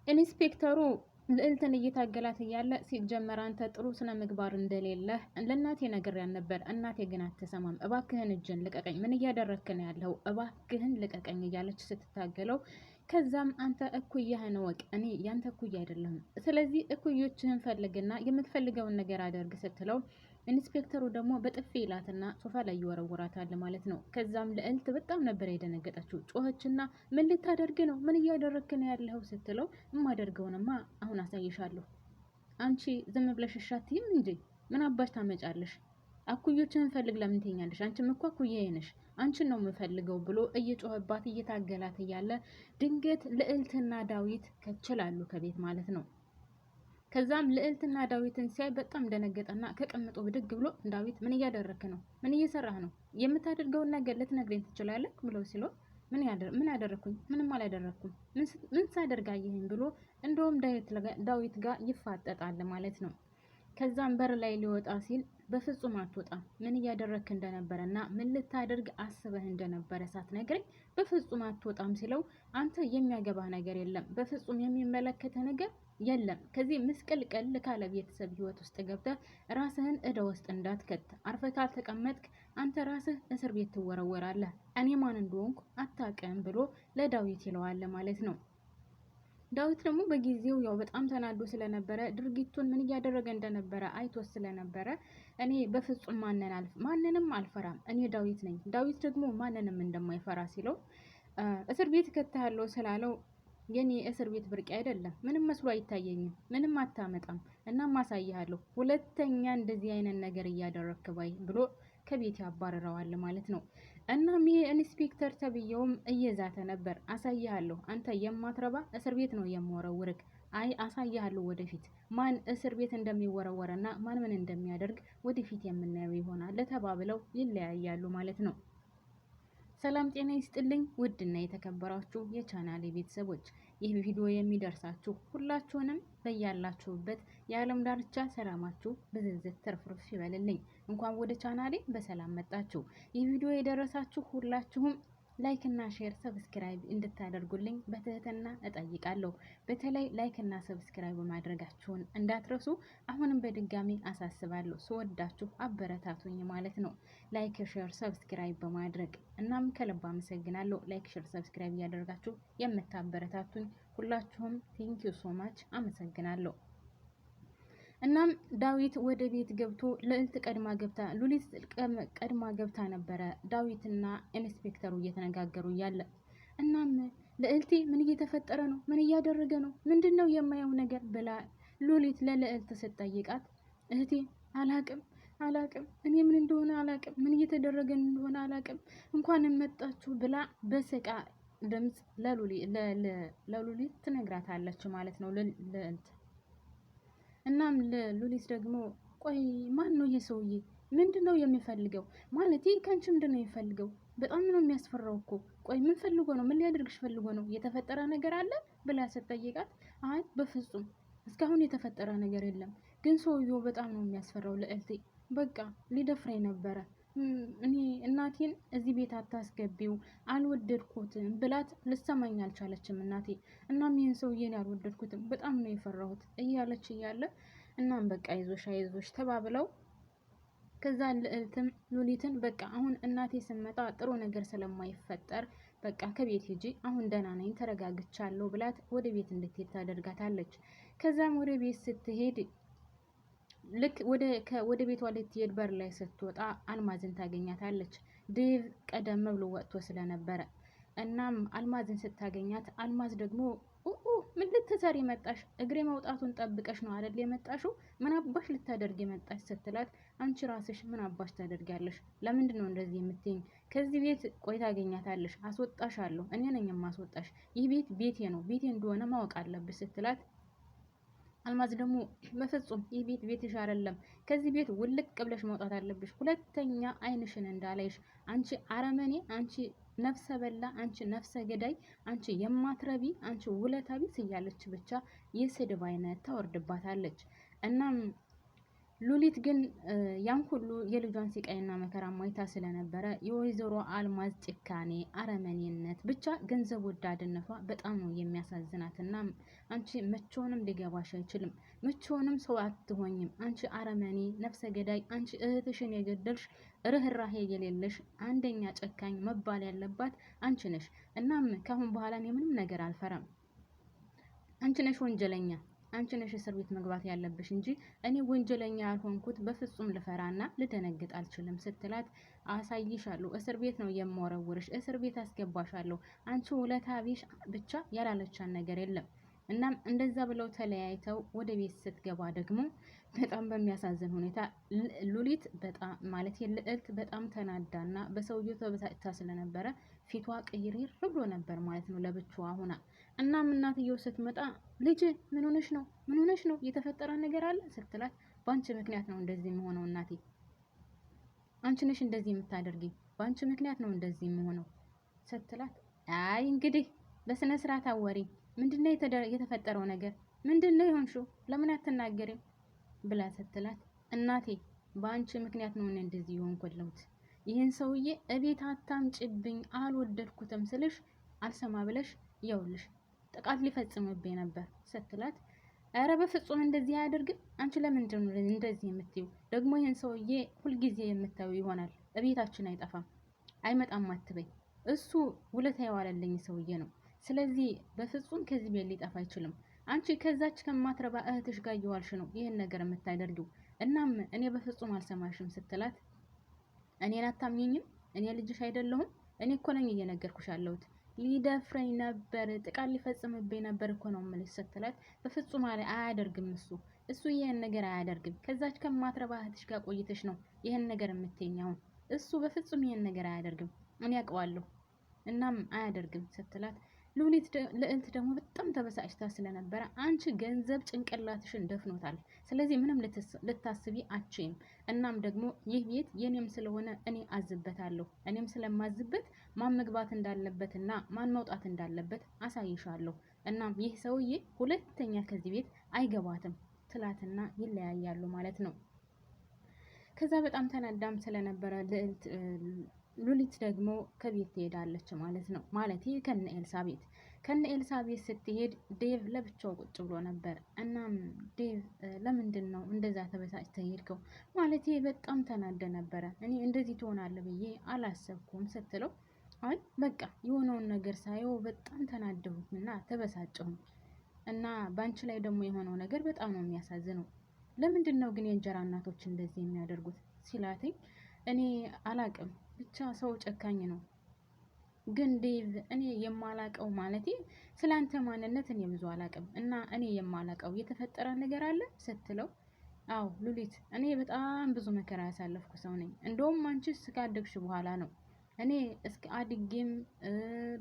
ኢንስፔክተሩ ልዕልትን እየታገላት እያለ ሲጀመር አንተ ጥሩ ስነ ምግባር እንደሌለህ ለእናቴ ነግሬያት ነበር። እናቴ ግን አትሰማም። እባክህን እጅን ልቀቀኝ፣ ምን እያደረግክ ነው ያለው? እባክህን ልቀቀኝ እያለች ስትታገለው፣ ከዛም አንተ እኩያህን እወቅ፣ እኔ ያንተ እኩያ አይደለሁም። ስለዚህ እኩዮችህን ፈልግና የምትፈልገውን ነገር አደርግ ስትለው ኢንስፔክተሩ ደግሞ በጥፊ ይላትና ሶፋ ላይ ይወረውራታል ማለት ነው። ከዛም ልዕልት በጣም ነበር የደነገጠችው። ጮኸችና ምን ልታደርግ ነው? ምን እያደረግክ ነው ያለኸው ስትለው የማደርገውንማ አሁን አሳይሻለሁ። አንቺ ዝም ብለሽ እሺ አትይም እንጂ ምን አባሽ ታመጫለሽ? እኩዮችን ፈልግ ለምን ትይኛለሽ? አንቺም እኮ እኩያዬ ነሽ፣ አንቺን ነው የምፈልገው ብሎ እየጮኸባት እየታገላት እያለ ድንገት ልዕልትና ዳዊት ከችላሉ ከቤት ማለት ነው። ከዛም ልዕልትና ዳዊትን ሲያይ በጣም ደነገጠና ከቀምጦ ብድግ ብሎ ዳዊት ምን እያደረክ ነው? ምን እየሰራህ ነው? የምታደርገውን ነገር ልትነግረኝ ትችላለህ? ብሎ ሲለው ምን አደረኩኝ? ምንም አላደረኩም። ምን ሳደርግ አየኸኝ? ብሎ እንደውም ዳዊት ጋር ይፋጠጣል ማለት ነው። ከዛም በር ላይ ሊወጣ ሲል በፍጹም አትወጣም፣ ምን እያደረክ እንደነበረ እና ምን ልታደርግ አስበህ እንደነበረ ሳትነግረኝ በፍጹም አትወጣም ሲለው አንተ የሚያገባህ ነገር የለም፣ በፍጹም የሚመለከተ ነገር የለም። ከዚህ ምስቅልቅል ካለ ቤተሰብ ህይወት ውስጥ ገብተህ ራስህን እዳ ውስጥ እንዳትከት፣ አርፈህ ካልተቀመጥክ አንተ ራስህ እስር ቤት ትወረወራለህ፣ እኔ ማን እንደሆንኩ አታውቅም ብሎ ለዳዊት ይለዋል ማለት ነው። ዳዊት ደግሞ በጊዜው ያው በጣም ተናዶ ስለነበረ ድርጊቱን ምን እያደረገ እንደነበረ አይቶ ስለነበረ እኔ በፍጹም ማንንም አልፈራም፣ እኔ ዳዊት ነኝ፣ ዳዊት ደግሞ ማንንም እንደማይፈራ ሲለው እስር ቤት ከተሃለው ስላለው የኔ እስር ቤት ብርቅ አይደለም፣ ምንም መስሎ አይታየኝም፣ ምንም አታመጣም፣ እናም አሳይሃለሁ፣ ሁለተኛ እንደዚህ አይነት ነገር እያደረግክ ባይ ብሎ ከቤት ያባረረዋል ማለት ነው። እናም ይሄ ኢንስፔክተር ተብየውም እየዛተ ነበር። አሳይሃለሁ፣ አንተ የማትረባ እስር ቤት ነው የምወረውርክ። አይ አሳይሃለሁ፣ ወደፊት ማን እስር ቤት እንደሚወረወረና ማን ምን እንደሚያደርግ ወደፊት የምናየው ይሆናል ተባብለው ይለያያሉ ማለት ነው። ሰላም ጤና ይስጥልኝ ውድና የተከበራችሁ የቻናሌ ቤተሰቦች፣ ይህ ቪዲዮ የሚደርሳችሁ ሁላችሁንም በያላችሁበት የዓለም ዳርቻ ሰላማችሁ ብዝዝት ትርፍርፍ ይበልልኝ። እንኳን ወደ ቻናሌ በሰላም መጣችሁ። ይህ ቪዲዮ የደረሳችሁ ሁላችሁም ላይክ እና ሼር ሰብስክራይብ እንድታደርጉልኝ በትህትና እጠይቃለሁ። በተለይ ላይክ እና ሰብስክራይብ ማድረጋችሁን እንዳትረሱ አሁንም በድጋሚ አሳስባለሁ። ስወዳችሁ አበረታቱኝ ማለት ነው። ላይክ ሼር ሰብስክራይብ በማድረግ እናም ከልብ አመሰግናለሁ። ላይክ ሼር ሰብስክራይብ እያደረጋችሁ የምታበረታቱኝ ሁላችሁም ቴንኪዩ ሶ ማች አመሰግናለሁ። እናም ዳዊት ወደ ቤት ገብቶ ልዕልት ሉሊት ቀድማ ገብታ ነበረ። ዳዊትና ኢንስፔክተሩ እየተነጋገሩ እያለ እናም ልዕልቴ ምን እየተፈጠረ ነው? ምን እያደረገ ነው? ምንድነው የማየው ነገር ብላ ሉሊት ለልዕልት ስትጠይቃት እህቴ አላቅም እኔ ምን እንደሆነ አላቅም፣ ምን እየተደረገ እንደሆነ አላቅም፣ እንኳን መጣችሁ ብላ በስቃ ድምጽ ለሉሊት ትነግራታለች ማለት ነው ልዕልት። እናም ለሉሊት ደግሞ ቆይ ማን ነው ይሄ ሰውዬ? ምንድነው የሚፈልገው? ማለት ከአንቺ ምንድነው የሚፈልገው? በጣም ነው የሚያስፈራው እኮ። ቆይ ምን ፈልጎ ነው? ምን ሊያደርግሽ ፈልጎ ነው? የተፈጠረ ነገር አለ ብላ ስትጠይቃት አይ በፍጹም እስካሁን የተፈጠረ ነገር የለም፣ ግን ሰውዬው በጣም ነው የሚያስፈራው ልዕልቴ። በቃ ሊደፍረኝ ነበረ። እኔ እናቴን እዚህ ቤት አታስገቢው አልወደድኩትም ብላት ልሰማኝ አልቻለችም እናቴ። እናም ይህን ሰውዬን አልወደድኩትም በጣም ነው የፈራሁት እያለች እያለ እናም በቃ አይዞሽ ተባብለው ከዛ ልዕልትም ሉሊትን በቃ አሁን እናቴ ስመጣ ጥሩ ነገር ስለማይፈጠር በቃ ከቤት ሂጂ፣ አሁን ደህና ነኝ ተረጋግቻለሁ ብላት ወደ ቤት እንድትሄድ ታደርጋታለች። ከዛም ወደ ቤት ስትሄድ ልክ ወደ ቤቷ ልትሄድ በር ላይ ስትወጣ አልማዝን ታገኛታለች። ዴቭ ቀደም ብሎ ወጥቶ ስለነበረ እናም አልማዝን ስታገኛት አልማዝ ደግሞ ምን ልትሰሪ መጣሽ? እግሬ መውጣቱን ጠብቀሽ ነው አይደል የመጣሽው? ምን አባሽ ልታደርግ የመጣሽ ስትላት አንቺ ራስሽ ምን አባሽ ታደርጊያለሽ? ለምንድን ነው እንደዚህ የምትይኝ? ከዚህ ቤት ቆይ ታገኛታለሽ፣ አስወጣሻለሁ፣ እኔ ነኝ የማስወጣሽ። ይህ ቤት ቤቴ ነው፣ ቤቴ እንደሆነ ማወቅ አለብሽ ስትላት አልማዝ ደግሞ በፍጹም ይህ ቤት ቤትሽ አይደለም፣ ከዚህ ቤት ውልቅ ብለሽ መውጣት አለብሽ፣ ሁለተኛ አይንሽን እንዳላይሽ፣ አንቺ አረመኔ፣ አንቺ ነፍሰ በላ፣ አንቺ ነፍሰ ገዳይ፣ አንቺ የማትረቢ፣ አንቺ ውለታ ቢስ እያለች ብቻ የስድብ አይነት ታወርድባታለች። እናም ሉሊት ግን ያን ሁሉ የልጇን ስቃይና መከራ ማይታ ስለነበረ የወይዘሮ አልማዝ ጭካኔ፣ አረመኔነት ብቻ ገንዘብ ወዳድነቷ በጣም ነው የሚያሳዝናትና አንቺ መቼውንም ሊገባሽ አይችልም። መቼውንም ሰው አትሆኝም። አንቺ አረመኔ፣ ነፍሰ ገዳይ፣ አንቺ እህትሽን የገደልሽ ርህራሄ የሌለሽ አንደኛ ጨካኝ መባል ያለባት አንቺ ነሽ። እናም ካሁን በኋላ እኔ ምንም ነገር አልፈራም። አንቺ ነሽ ወንጀለኛ፣ አንቺ ነሽ እስር ቤት መግባት ያለብሽ እንጂ እኔ ወንጀለኛ ያልሆንኩት በፍጹም ልፈራና ልደነግጥ አልችልም ስትላት፣ አሳይሻለሁ፣ እስር ቤት ነው የማወረውርሽ፣ እስር ቤት አስገባሻለሁ፣ አንቺ ውለታ ቢስ ብቻ ያላለቻን ነገር የለም። እናም እንደዛ ብለው ተለያይተው ወደ ቤት ስትገባ ደግሞ በጣም በሚያሳዝን ሁኔታ ሉሊት በጣም ማለት ልዕልት በጣም ተናዳና በሰውየው ተበሳጭታ ስለነበረ ፊቷ ቅይርይር ብሎ ነበር ማለት ነው ለብቻዋ ሆና። እናም እናትየው ስትመጣ ልጅ ምን ሆነሽ ነው? ምን ሆነሽ ነው? የተፈጠረ ነገር አለ ስትላት፣ በአንቺ ምክንያት ነው እንደዚህ የምሆነው እናቴ፣ አንቺ ነሽ እንደዚህ የምታደርጊኝ፣ በአንቺ ምክንያት ነው እንደዚህ የምሆነው ስትላት፣ አይ እንግዲህ በስነ ስርዓት አወሪ፣ ምንድነው የተፈጠረው ነገር? ምንድነው የሆንሽው? ለምን አትናገሪም? ብላ ስትላት፣ እናቴ በአንቺ ምክንያት ነው እኔ እንደዚህ የሆንኩት። ይህን ሰውዬ እቤት አታምጪብኝ፣ አልወደድኩትም ስልሽ አልሰማ ብለሽ ይኸውልሽ ጥቃት ሊፈጽምብኝ ነበር ስትላት፣ ኧረ በፍጹም እንደዚህ አያደርግም። አንቺ ለምንድን ነው እንደዚህ የምትይው? ደግሞ ይህን ሰውዬ ሁልጊዜ የምታዩ ይሆናል፣ እቤታችን አይጠፋም፣ አይመጣም አትበይ። እሱ ውለታ የዋለልኝ ሰውዬ ነው። ስለዚህ በፍጹም ከዚህ ቤት ሊጠፋ አይችልም። አንቺ ከዛች ከማትረባ እህትሽ ጋር እየዋልሽ ነው ይህን ነገር የምታደርጊው። እናም እኔ በፍጹም አልሰማሽም ስትላት፣ እኔን አታምኚኝም? እኔ ልጅሽ አይደለሁም? እኔ እኮ ነኝ እየነገርኩሽ ያለሁት። ሊደፍረኝ ነበር፣ ጥቃት ሊፈጽምብኝ ነበር እኮ ነው የምልሽ ስትላት፣ በፍጹም አያደርግም እሱ ይህን ነገር አያደርግም። ከዛች ከማትረባ እህትሽ ጋር ቆይተሽ ነው ይህን ነገር የምትይኝ። እሱ በፍጹም ይህን ነገር አያደርግም፣ እኔ አውቀዋለሁ። እናም አያደርግም ስትላት፣ ልዕልት ደግሞ በጣም ተበሳጭታ ስለነበረ፣ አንቺ ገንዘብ ጭንቅላትሽን ደፍኖታል፣ ስለዚህ ምንም ልታስቢ አችይም። እናም ደግሞ ይህ ቤት የኔም ስለሆነ እኔ አዝበታለሁ። እኔም ስለማዝበት ማን መግባት እንዳለበትና ማን መውጣት እንዳለበት አሳይሻለሁ። እናም ይህ ሰውዬ ሁለተኛ ከዚህ ቤት አይገባትም ትላትና ይለያያሉ ማለት ነው። ከዛ በጣም ተናዳም ስለነበረ ሉሊት ደግሞ ከቤት ትሄዳለች ማለት ነው። ማለት ከነ ኤልሳ ቤት ስትሄድ ዴቭ ለብቻው ቁጭ ብሎ ነበር። እናም ዴቭ ለምንድን ነው እንደዛ ተበሳጭተህ ሄድከው? ማለት በጣም ተናደ ነበረ። እኔ እንደዚህ ትሆናለህ ብዬ አላሰብኩም ስትለው፣ አይ በቃ የሆነውን ነገር ሳየው በጣም ተናደሁና ተበሳጨሁ እና በአንቺ ላይ ደግሞ የሆነው ነገር በጣም ነው የሚያሳዝነው። ለምንድን ነው ግን የእንጀራ እናቶች እንደዚህ የሚያደርጉት ሲላትኝ፣ እኔ አላቅም ብቻ ሰው ጨካኝ ነው። ግን ዴቭ እኔ የማላቀው ማለቴ ስለ አንተ ማንነት እኔ ብዙ አላቅም እና እኔ የማላቀው የተፈጠረ ነገር አለ ስትለው፣ አዎ ሉሊት፣ እኔ በጣም ብዙ መከራ ያሳለፍኩ ሰው ነኝ። እንደውም አንቺ እስካደግሽ በኋላ ነው እኔ እስከ አድጌም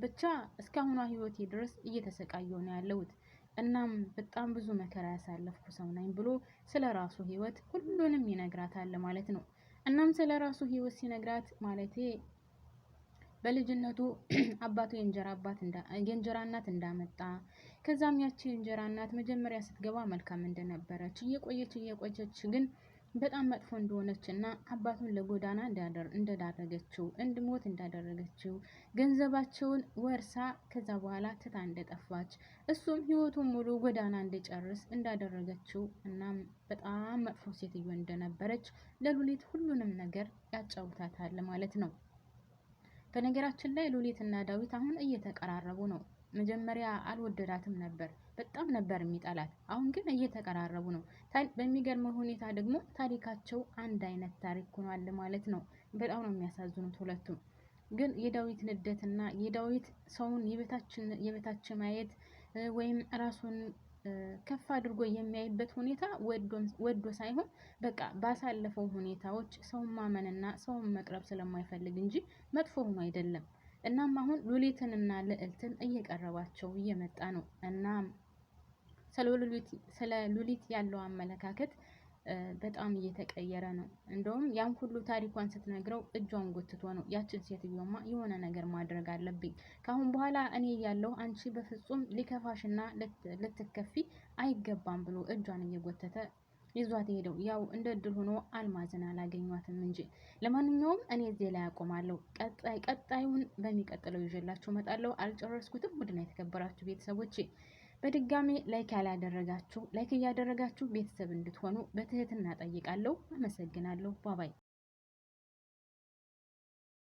ብቻ እስካሁኗ ህይወቴ ድረስ እየተሰቃየሁ ነው ያለሁት። እናም በጣም ብዙ መከራ ያሳለፍኩ ሰው ነኝ ብሎ ስለ ራሱ ህይወት ሁሉንም ይነግራታል ማለት ነው። እናም ስለ ራሱ ህይወት ሲነግራት ማለቴ በልጅነቱ አባቱ የእንጀራ እናት እንዳመጣ፣ ከዛም ያቺ የእንጀራ እናት መጀመሪያ ስትገባ መልካም እንደነበረች እየቆየች ግን በጣም መጥፎ እንደሆነች እና አባቱን ለጎዳና እንደዳረገችው እንድሞት እንዳደረገችው፣ ገንዘባቸውን ወርሳ ከዛ በኋላ ትታ እንደጠፋች፣ እሱም ህይወቱን ሙሉ ጎዳና እንዲጨርስ እንዳደረገችው እናም በጣም መጥፎ ሴትዮ እንደነበረች ለሉሊት ሁሉንም ነገር ያጫውታታል ማለት ነው። በነገራችን ላይ ሉሊት እና ዳዊት አሁን እየተቀራረቡ ነው። መጀመሪያ አልወደዳትም ነበር፣ በጣም ነበር የሚጠላት። አሁን ግን እየተቀራረቡ ነው። በሚገርመው ሁኔታ ደግሞ ታሪካቸው አንድ አይነት ታሪክ ሆኗል ማለት ነው። በጣም ነው የሚያሳዝኑት ሁለቱም። ግን የዳዊት ንደትና የዳዊት ሰውን የበታች ማየት ወይም ራሱን ከፍ አድርጎ የሚያይበት ሁኔታ ወዶ ሳይሆን በቃ ባሳለፈው ሁኔታዎች ሰውን ማመንና ሰውን መቅረብ ስለማይፈልግ እንጂ መጥፎ ሆኖ አይደለም። እናም አሁን ሉሊትንና ልዕልትን እየቀረባቸው እየመጣ ነው። እናም ስለ ሉሊት ያለው አመለካከት በጣም እየተቀየረ ነው። እንደውም ያን ሁሉ ታሪኳን ስትነግረው እጇን ጎትቶ ነው፣ ያችን ሴትዮማ የሆነ ነገር ማድረግ አለብኝ፣ ካሁን በኋላ እኔ ያለው አንቺ በፍጹም ሊከፋሽና ልትከፊ አይገባም ብሎ እጇን እየጎተተ ይዟት ሄደው። ያው እንደ እድል ሆኖ አልማዝን አላገኟትም እንጂ። ለማንኛውም እኔ እዚህ ላይ አቆማለሁ። ቀጣዩን በሚቀጥለው ይዤላችሁ እመጣለሁ። አልጨረስኩትም። ውድና የተከበራችሁ ቤተሰቦቼ በድጋሚ ላይክ ያላደረጋችሁ ላይክ እያደረጋችሁ ቤተሰብ እንድትሆኑ በትህትና ጠይቃለሁ። አመሰግናለሁ። ባባይ